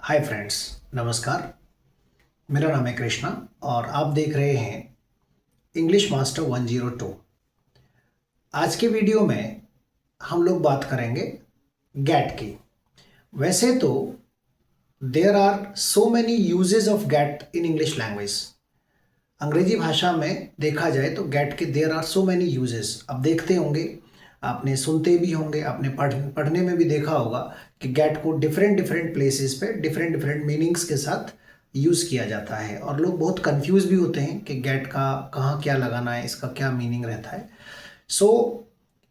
Hi friends, नमस्कार। मेरा नाम है कृष्णा और आप देख रहे हैं इंग्लिश मास्टर 102। आज के वीडियो में हम लोग बात करेंगे गेट की। वैसे तो there are so many uses of get in English language. अंग्रेजी भाषा में देखा जाए तो गेट के there are so many uses. अब देखते होंगे, आपने सुनते भी होंगे, आपने पढ़ने में भी देखा होगा कि गेट को डिफरेंट डिफरेंट प्लेसेस पे डिफरेंट डिफरेंट मीनिंग्स के साथ यूज़ किया जाता है और लोग बहुत कंफ्यूज भी होते हैं कि गेट का कहाँ क्या लगाना है, इसका क्या मीनिंग रहता है। सो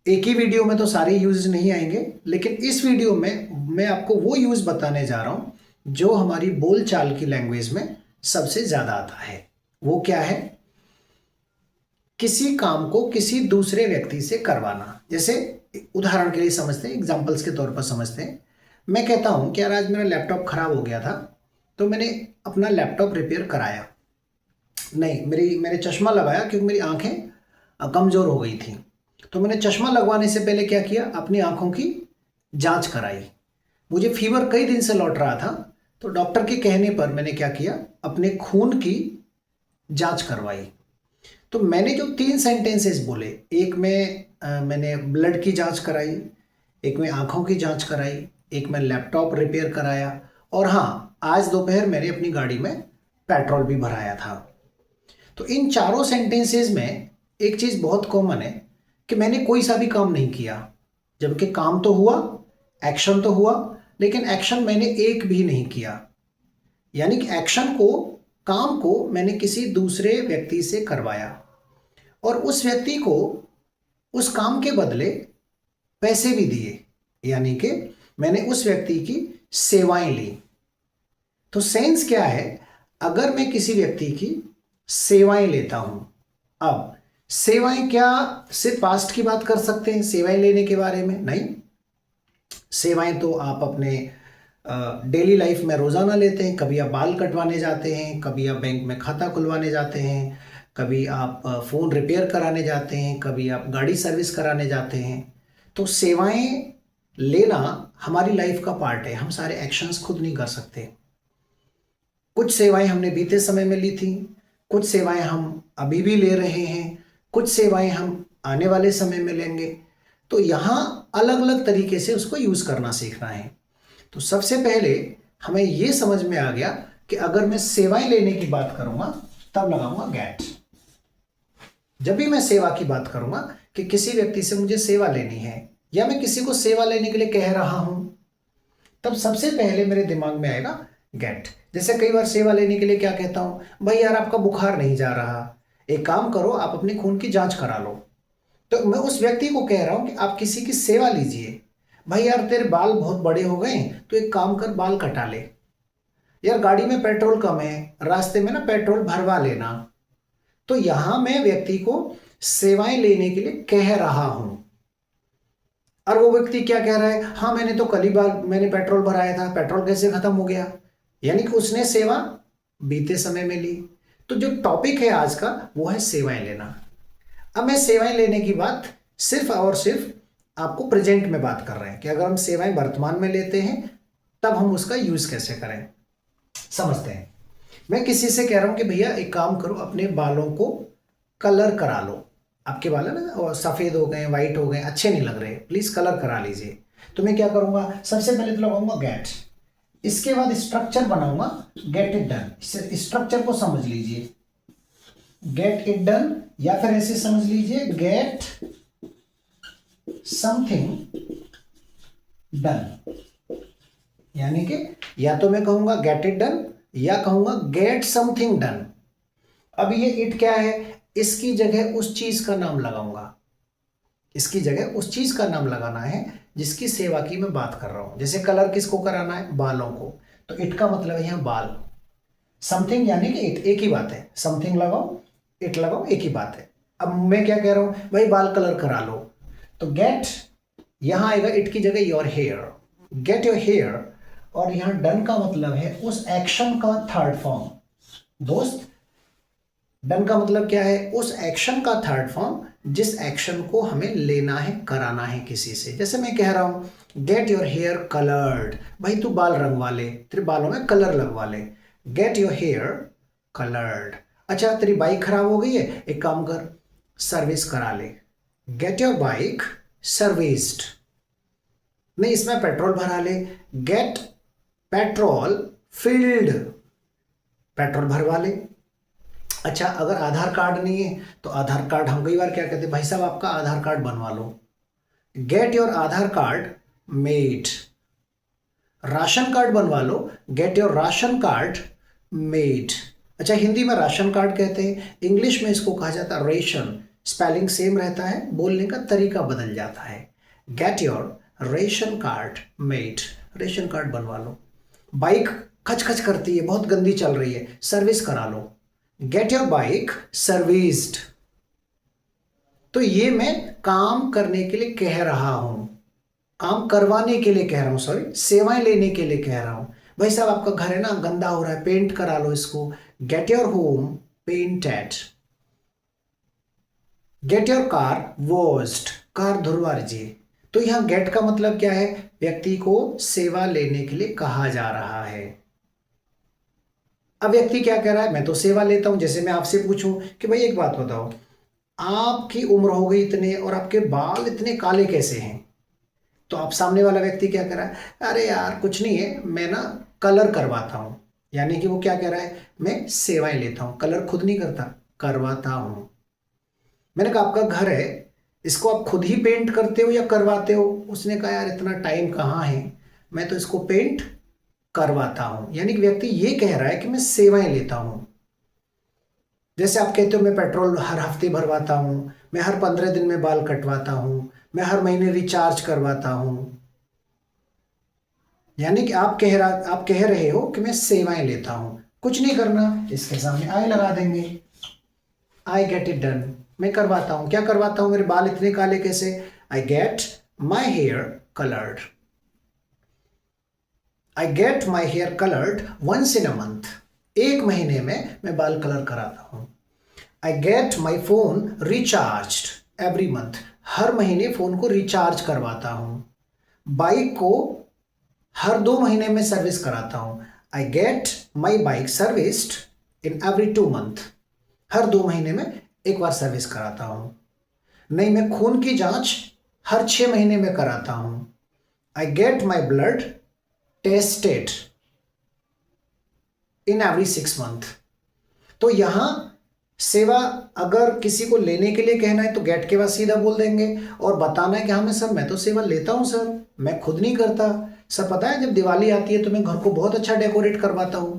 एक ही वीडियो में तो सारे यूज नहीं आएंगे, लेकिन इस वीडियो में मैं आपको वो यूज़ बताने जा रहा हूँ जो हमारी बोलचाल की लैंग्वेज में सबसे ज़्यादा आता है। वो क्या है? किसी काम को किसी दूसरे व्यक्ति से करवाना। जैसे उदाहरण के लिए समझते हैं, एग्जांपल्स के तौर पर समझते हैं। मैं कहता हूं कि यार आज मेरा लैपटॉप खराब हो गया था, तो मैंने अपना लैपटॉप रिपेयर कराया। नहीं, मैंने चश्मा लगाया क्योंकि मेरी आंखें कमज़ोर हो गई थी। तो मैंने चश्मा लगवाने से पहले क्या किया, अपनी आंखों की जांच कराई। मुझे फीवर कई दिन से लौट रहा था, तो डॉक्टर के कहने पर मैंने क्या किया, अपने खून की जांच करवाई। तो मैंने जो 3 सेंटेंसेस बोले, एक में मैंने ब्लड की जांच कराई, एक में आंखों की जांच कराई, एक में लैपटॉप रिपेयर कराया, और हाँ, आज दोपहर मैंने अपनी गाड़ी में पेट्रोल भी भराया था। तो इन चारों सेंटेंसेस में एक चीज़ बहुत कॉमन है कि मैंने कोई सा भी काम नहीं किया, जबकि काम तो हुआ, एक्शन तो हुआ, लेकिन एक्शन मैंने एक भी नहीं किया। यानी कि एक्शन को, काम को मैंने किसी दूसरे व्यक्ति से करवाया और उस व्यक्ति को उस काम के बदले पैसे भी दिए, यानी कि मैंने उस व्यक्ति की सेवाएं ली। तो सेंस क्या है? अगर मैं किसी व्यक्ति की सेवाएं लेता हूं, अब सेवाएं क्या सिर्फ पास्ट की बात कर सकते हैं सेवाएं लेने के बारे में? नहीं, सेवाएं तो आप अपने डेली लाइफ में रोज़ाना लेते हैं। कभी आप बाल कटवाने जाते हैं, कभी आप बैंक में खाता खुलवाने जाते हैं, कभी आप फ़ोन रिपेयर कराने जाते हैं, कभी आप गाड़ी सर्विस कराने जाते हैं। तो सेवाएं लेना हमारी लाइफ का पार्ट है। हम सारे एक्शंस खुद नहीं कर सकते। कुछ सेवाएं हमने बीते समय में ली थी, कुछ सेवाएं हम अभी भी ले रहे हैं, कुछ सेवाएं हम आने वाले समय में लेंगे। तो यहाँ अलग अलग तरीके से उसको यूज़ करना सीखना है। तो सबसे पहले हमें यह समझ में आ गया कि अगर मैं सेवाएं लेने की बात करूंगा तब लगाऊंगा गेट। जब भी मैं सेवा की बात करूंगा कि किसी व्यक्ति से मुझे सेवा लेनी है या मैं किसी को सेवा लेने के लिए कह रहा हूं, तब सबसे पहले मेरे दिमाग में आएगा गेट। जैसे कई बार सेवा लेने के लिए क्या कहता हूं, भाई यार आपका बुखार नहीं जा रहा, एक काम करो, आप अपनी खून की जांच करा लो। तो मैं उस व्यक्ति को कह रहा हूं कि आप किसी की सेवा लीजिए। भाई यार तेरे बाल बहुत बड़े हो गए, तो एक काम कर, बाल कटा ले। यार गाड़ी में पेट्रोल कम है, रास्ते में ना पेट्रोल भरवा लेना। तो यहां मैं व्यक्ति को सेवाएं लेने के लिए कह रहा हूं और वो व्यक्ति क्या कह रहा है, हाँ मैंने तो कल ही मैंने पेट्रोल भराया था, पेट्रोल कैसे खत्म हो गया? यानी कि उसने सेवा बीते समय में ली। तो जो टॉपिक है आज का वो है सेवाएं लेना। अब मैं सेवाएं लेने की बात सिर्फ और सिर्फ आपको प्रेजेंट में बात कर रहे हैं कि अगर हम सेवाएं वर्तमान में लेते हैं तब हम उसका यूज कैसे करें, समझते हैं। मैं किसी से कह रहा हूं कि भैया एक काम करो, अपने बालों को कलर करा लो। आपके बाल है ना, और सफेद हो गए, व्हाइट हो गए, अच्छे नहीं लग रहे, प्लीज कलर करा लीजिए। तो मैं क्या करूंगा, सबसे पहले तो लगाऊंगा गेट, इसके बाद स्ट्रक्चर बनाऊंगा गेट इट डन। स्ट्रक्चर को समझ लीजिए, गेट इट डन, या फिर ऐसे समझ लीजिए गेट समथिंग डन। यानी कि या तो मैं कहूंगा गेट इट डन या कहूंगा गेट समथिंग डन। अब ये इट क्या है, इसकी जगह उस चीज का नाम लगाऊंगा। इसकी जगह उस चीज का नाम लगाना है जिसकी सेवा की मैं बात कर रहा हूं। जैसे कलर किसको कराना है, बालों को, तो इट का मतलब है यहां बाल। समथिंग यानी कि इट, एक ही बात है। समथिंग लगाओ, इट लगाओ, एक ही बात है। अब मैं क्या कह रहा हूं, भाई बाल कलर करा लो, तो गेट यहां आएगा इट की जगह your hair, get your hair. और यहां डन का मतलब है उस एक्शन का थर्ड फॉर्म। दोस्त, डन का मतलब क्या है? उस एक्शन का थर्ड फॉर्म जिस एक्शन को हमें लेना है, कराना है किसी से। जैसे मैं कह रहा हूं गेट योर हेयर कलर्ड, भाई तू बाल रंगवा ले, तेरे बालों में कलर लगवा ले। Get your hair coloured. अच्छा तेरी बाइक खराब हो गई है, एक काम कर सर्विस करा ले। Get your bike serviced. नहीं इसमें पेट्रोल भरा ले, गेट पेट्रोल फिल्ड, पेट्रोल भरवा ले। अच्छा अगर आधार कार्ड नहीं है तो आधार कार्ड, हम कई बार क्या कहते हैं, भाई साहब आपका आधार कार्ड बनवा लो। Get your Aadhaar card made. Ration card बनवा लो, get your ration card made. अच्छा हिंदी में राशन कार्ड कहते हैं, इंग्लिश में इसको कहा जाता है रेशन। स्पेलिंग सेम रहता है, बोलने का तरीका बदल जाता है। Get your ration card made, ration card बनवा लो। बाइक खच खच करती है, बहुत गंदी चल रही है, सर्विस करा लो। Get your bike serviced. तो ये मैं काम करने के लिए कह रहा हूं, काम करवाने के लिए कह रहा हूं, सॉरी सेवाएं लेने के लिए कह रहा हूं। भाई साहब आपका घर है ना गंदा हो रहा है, पेंट करा लो इसको। Get your home painted. Get your car washed, car धुलवा लीजिए। तो यहां गेट का मतलब क्या है? व्यक्ति को सेवा लेने के लिए कहा जा रहा है। अब व्यक्ति क्या कह रहा है? मैं तो सेवा लेता हूं। जैसे मैं आपसे पूछूं कि भाई एक बात बताओ, आपकी उम्र हो गई इतने और आपके बाल इतने काले कैसे हैं? तो आप सामने वाला व्यक्ति क्या कह रहा है? अरे यार कुछ नहीं है, मैं ना कलर करवाता हूं। यानी कि वो क्या कह रहा है? मैं सेवाएं लेता हूं, कलर खुद नहीं करता, करवाता हूं। मैंने कहा आपका घर है, इसको आप खुद ही पेंट करते हो या करवाते हो? उसने कहा यार इतना टाइम कहाँ है, मैं तो इसको पेंट करवाता हूं। यानी कि व्यक्ति ये कह रहा है कि मैं सेवाएं लेता हूं। जैसे आप कहते हो मैं पेट्रोल हर हफ्ते भरवाता हूं, मैं हर 15 दिन में बाल कटवाता हूं, मैं हर महीने रिचार्ज करवाता हूं। यानी कि आप कह रहे हो कि मैं सेवाएं लेता हूं। कुछ नहीं करना, इसके सामने आई लगा देंगे। आई गेट इट डन, मैं करवाता हूं। क्या करवाता हूं? मेरे बाल इतने काले कैसे? I get my hair coloured. I get my hair coloured once in a month, एक महीने में मैं बाल कलर कराता हूं। I get my phone recharged every month, हर महीने फोन को रिचार्ज करवाता हूं। बाइक को हर 2 महीने में सर्विस कराता हूं। I get my bike serviced in every 2 month, हर 2 महीने में एक बार सर्विस कराता हूं। नहीं मैं खून की जांच हर 6 महीने में कराता हूं। I get my blood tested in every 6 month. तो यहां सेवा अगर किसी को लेने के लिए कहना है तो गेट के बाद सीधा बोल देंगे, और बताना है कि हाँ मैं सर मैं तो सेवा लेता हूं सर, मैं खुद नहीं करता। सर पता है जब दिवाली आती है तो मैं घर को बहुत अच्छा डेकोरेट करवाता हूं।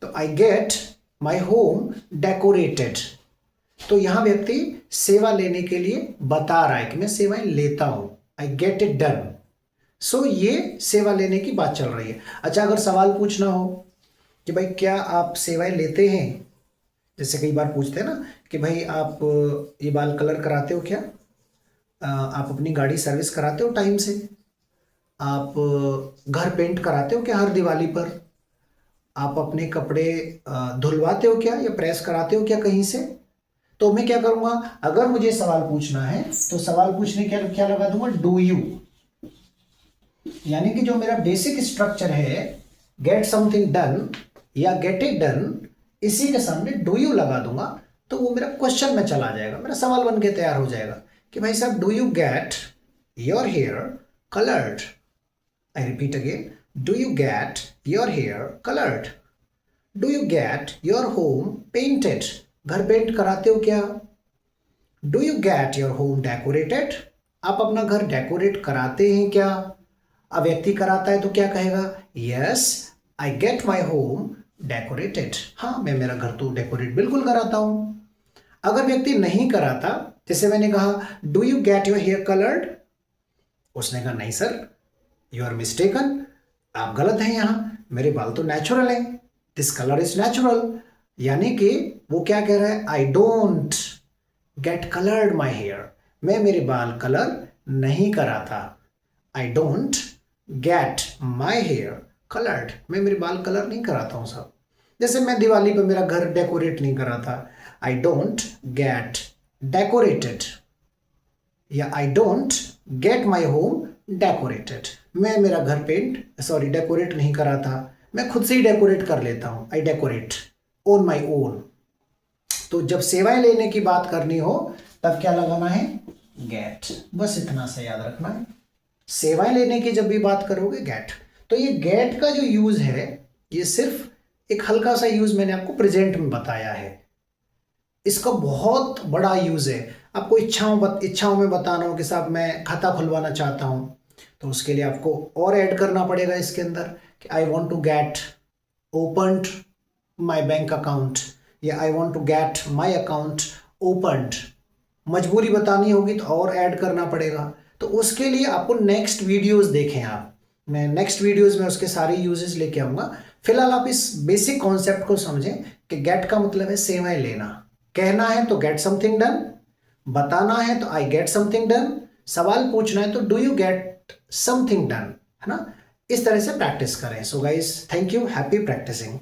तो आई गेट माई होम डेकोरेटेड। तो यहां व्यक्ति सेवा लेने के लिए बता रहा है कि मैं सेवाएं लेता हूं। I get it done. So ये सेवा लेने की बात चल रही है। अच्छा अगर सवाल पूछना हो कि भाई क्या आप सेवाएं लेते हैं, जैसे कई बार पूछते हैं ना कि भाई आप ये बाल कलर कराते हो क्या, आप अपनी गाड़ी सर्विस कराते हो टाइम से, आप घर पेंट कराते हो क्या हर दिवाली पर, आप अपने कपड़े धुलवाते हो क्या या प्रेस कराते हो क्या कहीं से? तो मैं क्या करूंगा, अगर मुझे सवाल पूछना है तो सवाल पूछने के क्या लगा दूंगा, डू यू। यानी कि जो मेरा बेसिक स्ट्रक्चर है गेट समथिंग डन या गेट इट डन, इसी के सामने डू यू लगा दूंगा तो वो मेरा क्वेश्चन में चला जाएगा, मेरा सवाल बन के तैयार हो जाएगा कि भाई साहब do you get your hair coloured. I repeat again, do you get your hair coloured. Do you get your home painted, घर पेंट कराते हो क्या? Do you get your home decorated, आप अपना घर डेकोरेट कराते हैं क्या? अब व्यक्ति कराता है तो क्या कहेगा, yes I get my home decorated, हाँ मैं मेरा घर तो डेकोरेट बिल्कुल कराता हूं। अगर व्यक्ति नहीं कराता, जैसे मैंने कहा do you get your hair coloured, उसने कहा नहीं सर यू आर मिस्टेकन, आप गलत हैं, यहां मेरे बाल तो नेचुरल हैं, दिस कलर इज नेचुरल। यानी कि वो क्या कह रहा है, I don't get coloured my hair, मैं मेरे बाल कलर नहीं कराता। I don't get my hair coloured, मैं मेरे बाल कलर नहीं कराता हूं साहब। जैसे मैं दिवाली पे मेरा घर डेकोरेट नहीं करा था, आई डोंट गेट डेकोरेटेड, या आई don't get my home decorated. मैं मेरा घर डेकोरेट नहीं करा था, मैं खुद से ही डेकोरेट कर लेता हूं, आई डेकोरेट ऑन माई ओन। तो जब सेवाएं लेने की बात करनी हो तब क्या लगाना है, गेट। बस इतना सा याद रखना है, सेवाएं लेने की जब भी बात करोगे गेट। तो ये गेट का जो यूज है ये सिर्फ एक हल्का सा यूज मैंने आपको प्रेजेंट में बताया है, इसका बहुत बड़ा यूज है। आपको इच्छाओं में बताना हो कि साहब मैं खाता खुलवाना चाहता हूं, तो उसके लिए आपको और ऐड करना पड़ेगा इसके अंदर कि I want to get opened my bank account, या I want to get my account opened. मजबूरी बतानी होगी तो और ऐड करना पड़ेगा। तो उसके लिए आपको नेक्स्ट वीडियोस देखें आप, मैं नेक्स्ट वीडियोस में उसके सारे यूजेस लेके आऊंगा। फिलहाल आप इस बेसिक कॉन्सेप्ट को समझें कि गेट का मतलब है सेवाएं लेना। कहना है तो गेट समथिंग डन, बताना है तो आई गेट समथिंग डन, सवाल पूछना है तो do you get something done, है ना। इस तरह से प्रैक्टिस करें। So guys, thank you, happy practising.